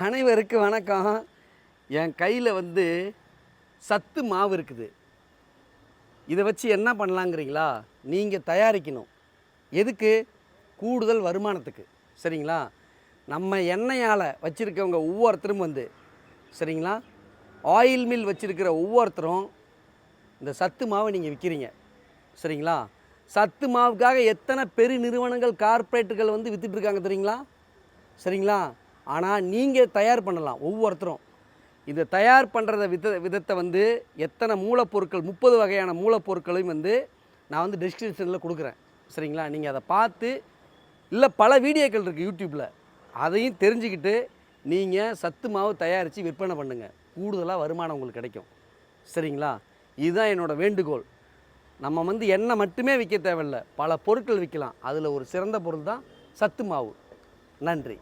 அனைவருக்கும் வணக்கம். என் கையில் சத்து மாவு இருக்குது. இதை வச்சு என்ன பண்ணலாங்கிறீங்களா? நீங்கள் தயாரிக்கணும். எதுக்கு? கூடுதல் வருமானத்துக்கு. சரிங்களா? நம்ம எண்ணெயால் வச்சுருக்கவங்க ஒவ்வொருத்தரும் சரிங்களா, ஆயில் மில் வச்சுருக்கிற ஒவ்வொருத்தரும் இந்த சத்து மாவை நீங்கள் விற்கிறீங்க. சரிங்களா? சத்து மாவுக்காக எத்தனை பெரிய நிறுவனங்கள், கார்ப்பரேட்டுகள் விற்றுட்ருக்காங்க தெரியுங்களா? சரிங்களா? ஆனால் நீங்கள் தயார் பண்ணலாம். ஒவ்வொருத்தரும் இதை தயார் பண்ணுறத விதத்தை எத்தனை மூலப்பொருட்கள், 30 வகையான மூலப்பொருட்களையும் நான் டிஸ்கிரிப்ஷனில் கொடுக்குறேன். சரிங்களா? நீங்கள் அதை பார்த்து, இல்லை பல வீடியோக்கள் இருக்குது யூடியூப்பில், அதையும் தெரிஞ்சுக்கிட்டு நீங்கள் சத்து மாவு தயாரித்து விற்பனை பண்ணுங்கள். கூடுதலாக வருமானம் உங்களுக்கு கிடைக்கும். சரிங்களா? இதுதான் என்னோடய வேண்டுகோள். நம்ம எண்ணெய் மட்டுமே விற்க தேவையில்லை, பல பொருட்கள் விற்கலாம். அதில் ஒரு சிறந்த பொருள் தான் சத்து மாவு. நன்றி.